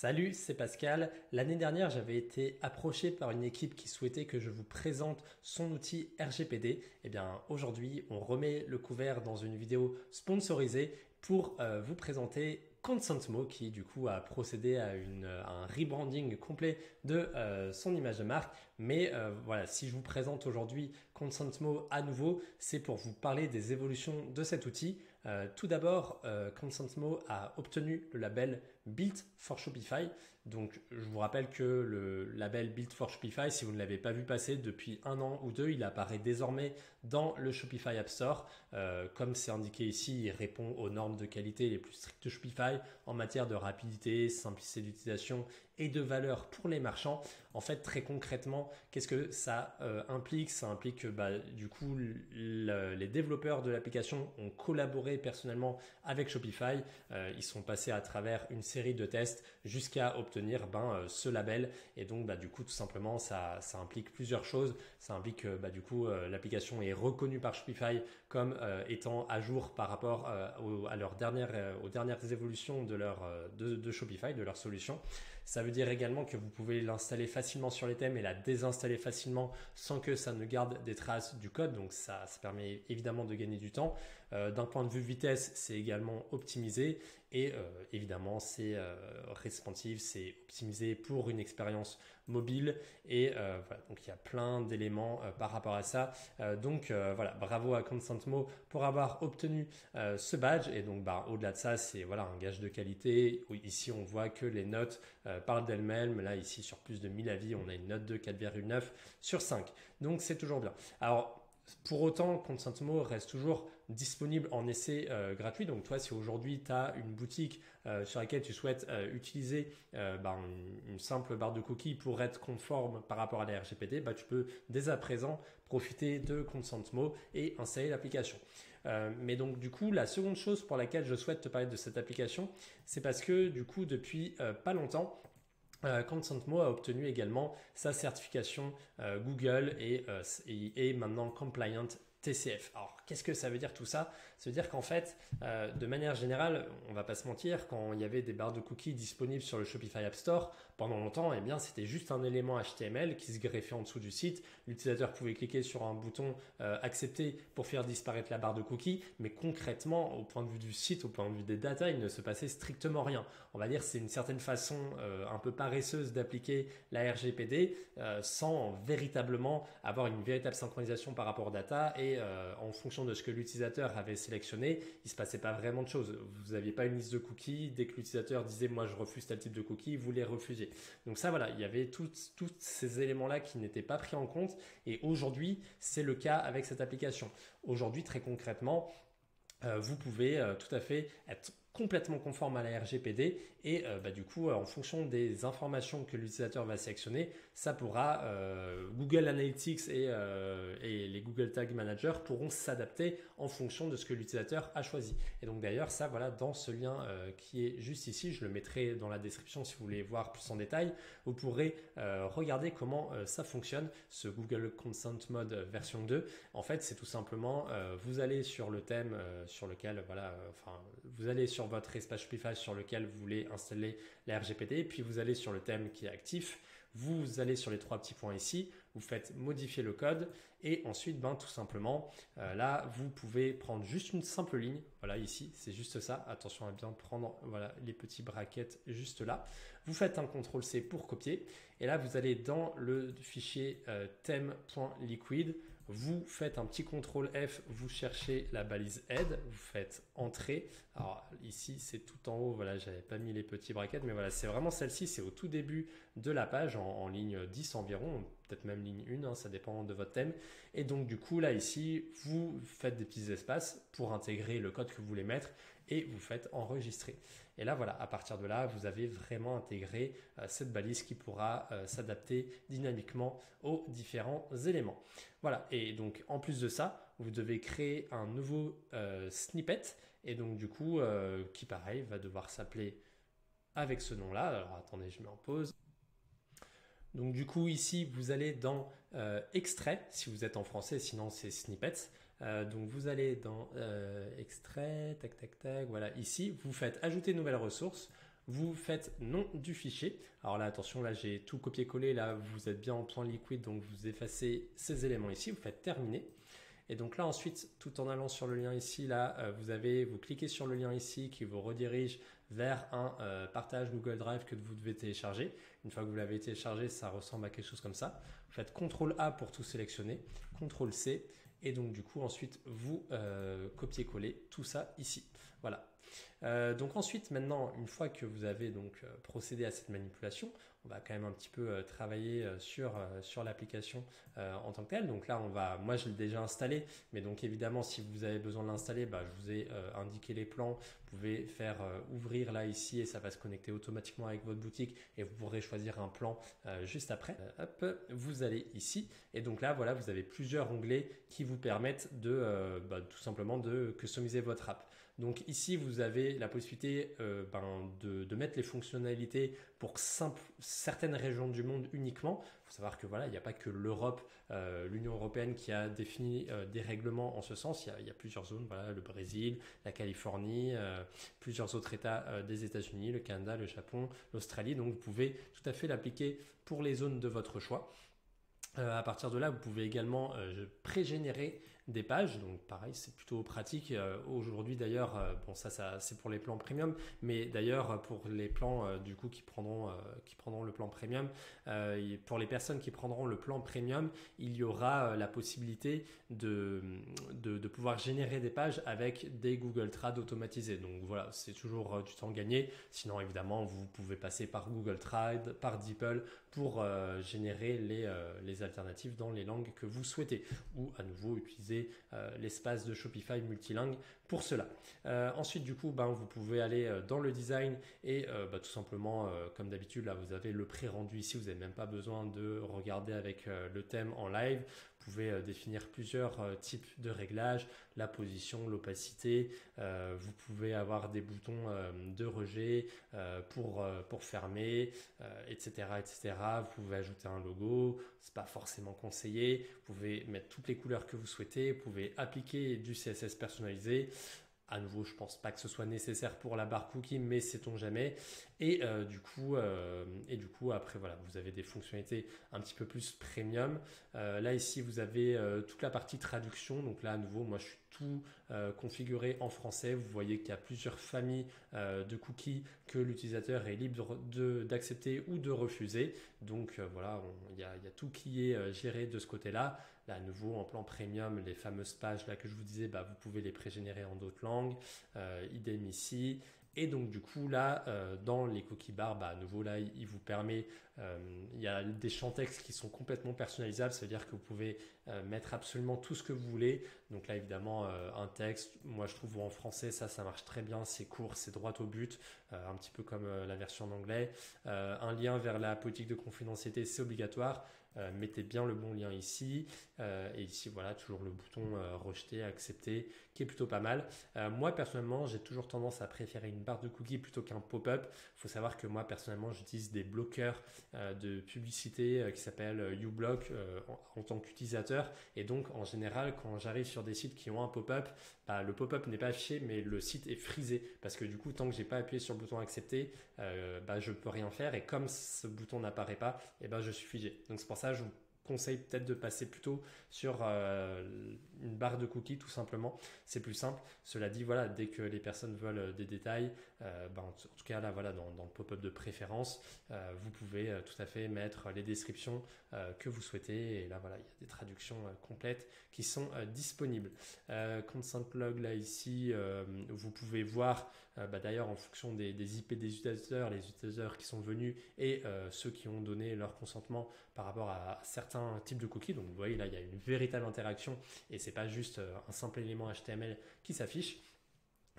Salut, c'est Pascal. L'année dernière, j'avais été approché par une équipe qui souhaitait que je vous présente son outil RGPD. Eh bien, aujourd'hui, on remet le couvert dans une vidéo sponsorisée pour vous présenter Consentmo qui du coup a procédé à un rebranding complet de son image de marque. Mais voilà, si je vous présente aujourd'hui Consentmo à nouveau, c'est pour vous parler des évolutions de cet outil. Tout d'abord, Consentmo a obtenu le label Built for Shopify. Donc, je vous rappelle que le label Built for Shopify, si vous ne l'avez pas vu passer depuis un an ou deux, il apparaît désormais dans le Shopify App Store. Comme c'est indiqué ici, il répond aux normes de qualité les plus strictes de Shopify en matière de rapidité, simplicité d'utilisation et de valeur pour les marchands. En fait, très concrètement, qu'est-ce que ça implique? Ça implique que du coup, les développeurs de l'application ont collaboré personnellement avec Shopify. Ils sont passés à travers une série de tests jusqu'à obtenir ce label. Et donc, du coup, tout simplement, ça implique plusieurs choses. Ça implique que du coup, l'application est reconnue par Shopify comme étant à jour par rapport à aux dernières évolutions de Shopify, de leur solution. Ça veut dire également que vous pouvez l'installer facilement sur les thèmes et la désinstaller facilement sans que ça ne garde des traces du code. Donc ça permet évidemment de gagner du temps. D'un point de vue vitesse, c'est également optimisé et évidemment c'est responsive, c'est optimisé pour une expérience mobile et voilà, donc il y a plein d'éléments par rapport à ça. Voilà, bravo à Consentmo pour avoir obtenu ce badge et donc au-delà de ça, c'est voilà un gage de qualité. Ici on voit que les notes parlent d'elles-mêmes. Là ici sur plus de 1000 avis, on a une note de 4,9 sur 5. Donc c'est toujours bien. Alors pour autant, Consentmo reste toujours disponible en essai gratuit. Donc toi, si aujourd'hui tu as une boutique sur laquelle tu souhaites utiliser une simple barre de cookies pour être conforme par rapport à la RGPD, tu peux dès à présent profiter de Consentmo et installer l'application. Mais donc du coup, la seconde chose pour laquelle je souhaite te parler de cette application, c'est parce que du coup, depuis pas longtemps, Consentmo a obtenu également sa certification Google et maintenant compliant TCF. Alors, qu'est-ce que ça veut dire tout ça? Ça veut dire qu'en fait, de manière générale, on va pas se mentir, quand il y avait des barres de cookies disponibles sur le Shopify App Store, pendant longtemps, eh bien, c'était juste un élément HTML qui se greffait en dessous du site. L'utilisateur pouvait cliquer sur un bouton accepter pour faire disparaître la barre de cookies, mais concrètement, au point de vue du site, au point de vue des data, il ne se passait strictement rien. On va dire que c'est une certaine façon un peu paresseuse d'appliquer la RGPD sans véritablement avoir une véritable synchronisation par rapport aux data et en fonction de ce que l'utilisateur avait sélectionné, il se passait pas vraiment de choses. Vous n'aviez pas une liste de cookies. Dès que l'utilisateur disait moi je refuse tel type de cookies, vous les refusiez. Donc ça voilà, il y avait tous ces éléments-là qui n'étaient pas pris en compte et aujourd'hui c'est le cas avec cette application. Aujourd'hui très concrètement, vous pouvez tout à fait être complètement conforme à la RGPD et du coup en fonction des informations que l'utilisateur va sélectionner, ça pourra Google Analytics et les Google Tag Manager pourront s'adapter en fonction de ce que l'utilisateur a choisi. Et donc d'ailleurs ça voilà dans ce lien qui est juste ici, je le mettrai dans la description si vous voulez voir plus en détail, vous pourrez regarder comment ça fonctionne ce Google Consent Mode version 2. En fait c'est tout simplement vous allez sur le thème sur lequel vous allez sur votre espace Shopify sur lequel vous voulez installer la RGPD, puis vous allez sur le thème qui est actif, vous allez sur les trois petits points ici, vous faites modifier le code et ensuite tout simplement là vous pouvez prendre juste une simple ligne, voilà ici c'est juste ça, attention à bien prendre voilà les petits brackets juste là, vous faites un CTRL-C pour copier et là vous allez dans le fichier theme.liquid, vous faites un petit CTRL-F, vous cherchez la balise aide, vous faites entrée. Alors ici c'est tout en haut, voilà j'avais pas mis les petits brackets, mais voilà c'est vraiment celle-ci, c'est au tout début de la page en ligne 10 environ, peut-être même ligne 1, ça dépend de votre thème. Et donc du coup là ici vous faites des petits espaces pour intégrer le code que vous voulez mettre et vous faites enregistrer. Et là voilà, à partir de là, vous avez vraiment intégré cette balise qui pourra s'adapter dynamiquement aux différents éléments. Voilà, et donc en plus de ça, vous devez créer un nouveau snippet et donc du coup qui pareil va devoir s'appeler avec ce nom-là. Alors attendez, je mets en pause. Donc du coup ici vous allez dans extrait si vous êtes en français, sinon c'est snippets. Donc vous allez dans extrait, tac tac tac, voilà ici vous faites ajouter nouvelle ressource. vous faites nom du fichier. Alors là, attention, là j'ai tout copié-collé, là vous êtes bien en point liquide, donc vous effacez ces éléments ici, vous faites terminer. Et donc là ensuite, tout en allant sur le lien ici, là vous cliquez sur le lien ici qui vous redirige vers un partage Google Drive que vous devez télécharger. Une fois que vous l'avez téléchargé, ça ressemble à quelque chose comme ça. Vous faites CTRL A pour tout sélectionner, CTRL C, et donc du coup ensuite vous copiez-coller tout ça ici. Voilà. Donc ensuite, maintenant, une fois que vous avez donc procédé à cette manipulation, on va quand même un petit peu travailler sur l'application en tant que telle. Donc là, moi je l'ai déjà installé, mais donc évidemment, si vous avez besoin de l'installer, je vous ai indiqué les plans. Vous pouvez faire ouvrir là ici et ça va se connecter automatiquement avec votre boutique et vous pourrez choisir un plan juste après. Hop, vous allez ici et donc là, voilà, vous avez plusieurs onglets qui vous permettent de tout simplement de customiser votre app. Donc ici, vous avez la possibilité de mettre les fonctionnalités pour certaines régions du monde uniquement. Il faut savoir que voilà, il n'y a pas que l'Europe, l'Union européenne qui a défini des règlements en ce sens. Il y a plusieurs zones, voilà, le Brésil, la Californie, plusieurs autres États des États-Unis, le Canada, le Japon, l'Australie. Donc vous pouvez tout à fait l'appliquer pour les zones de votre choix. À partir de là, vous pouvez également pré-générer des pages, donc pareil, c'est plutôt pratique. Aujourd'hui d'ailleurs, bon ça c'est pour les plans premium, mais d'ailleurs pour les plans du coup qui prendront le plan premium, pour les personnes qui prendront le plan premium, il y aura la possibilité de pouvoir générer des pages avec des Google Trad automatisés. Donc voilà, c'est toujours du temps gagné. Sinon évidemment, vous pouvez passer par Google Trad, par DeepL pour générer les alternatives dans les langues que vous souhaitez, ou à nouveau utiliser l'espace de Shopify multilingue pour cela. Ensuite du coup vous pouvez aller dans le design et tout simplement comme d'habitude là vous avez le pré-rendu ici, vous n'avez même pas besoin de regarder avec le thème en live. Vous pouvez définir plusieurs types de réglages, la position, l'opacité. Vous pouvez avoir des boutons de rejet pour fermer, etc., etc. Vous pouvez ajouter un logo, c'est pas forcément conseillé. Vous pouvez mettre toutes les couleurs que vous souhaitez. Vous pouvez appliquer du CSS personnalisé. À nouveau, je pense pas que ce soit nécessaire pour la barre cookie, mais sait-on jamais. Et du coup, après voilà, vous avez des fonctionnalités un petit peu plus premium. Là ici, vous avez toute la partie traduction. Donc là, à nouveau, moi je suis tout configuré en français. Vous voyez qu'il y a plusieurs familles de cookies que l'utilisateur est libre d'accepter ou de refuser. Donc voilà, il y a tout qui est géré de ce côté-là. Là, à nouveau, en plan premium, les fameuses pages là que je vous disais, vous pouvez les pré-générer en d'autres langues. Idem ici. Et donc du coup là, dans les cookie bars, à nouveau là, il vous permet, il y a des champs texte qui sont complètement personnalisables, c'est-à-dire que vous pouvez mettre absolument tout ce que vous voulez. Donc là évidemment un texte, moi je trouve en français ça marche très bien, c'est court, c'est droit au but, un petit peu comme la version en anglais. Un lien vers la politique de confidentialité, c'est obligatoire. Mettez bien le bon lien ici et ici voilà toujours le bouton rejeter, accepter qui est plutôt pas mal. Moi personnellement j'ai toujours tendance à préférer une barre de cookies plutôt qu'un pop-up. Il faut savoir que moi personnellement j'utilise des bloqueurs de publicité qui s'appellent uBlock en tant qu'utilisateur et donc en général quand j'arrive sur des sites qui ont un pop-up, le pop-up n'est pas affiché mais le site est frisé parce que du coup tant que j'ai pas appuyé sur le bouton accepter, je peux rien faire et comme ce bouton n'apparaît pas, je suis figé. Donc c'est pour ça que je vous conseille peut-être de passer plutôt sur une barre de cookies tout simplement, c'est plus simple. Cela dit voilà, dès que les personnes veulent des détails, en tout cas là voilà dans le pop-up de préférence, vous pouvez tout à fait mettre les descriptions que vous souhaitez et là voilà il y a des traductions complètes qui sont disponibles. Consent log là ici, vous pouvez voir d'ailleurs en fonction des IP des utilisateurs, les utilisateurs qui sont venus et ceux qui ont donné leur consentement par rapport à certains types de cookies. Donc vous voyez là il y a une véritable interaction et c'est pas juste un simple élément HTML qui s'affiche.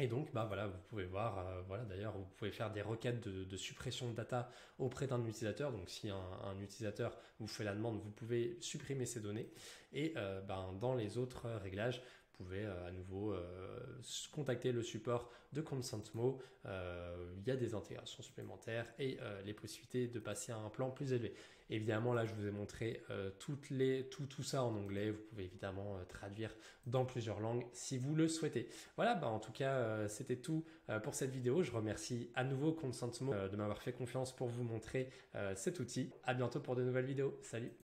Et donc, voilà, vous pouvez voir, d'ailleurs, vous pouvez faire des requêtes de suppression de data auprès d'un utilisateur. Donc, si un utilisateur vous fait la demande, vous pouvez supprimer ces données. Et dans les autres réglages, vous pouvez à nouveau contacter le support de Consentmo. Il y a des intégrations supplémentaires et les possibilités de passer à un plan plus élevé. Évidemment, là, je vous ai montré tout ça en anglais. Vous pouvez évidemment traduire dans plusieurs langues si vous le souhaitez. Voilà, en tout cas, c'était tout pour cette vidéo. Je remercie à nouveau Consentmo de m'avoir fait confiance pour vous montrer cet outil. À bientôt pour de nouvelles vidéos. Salut!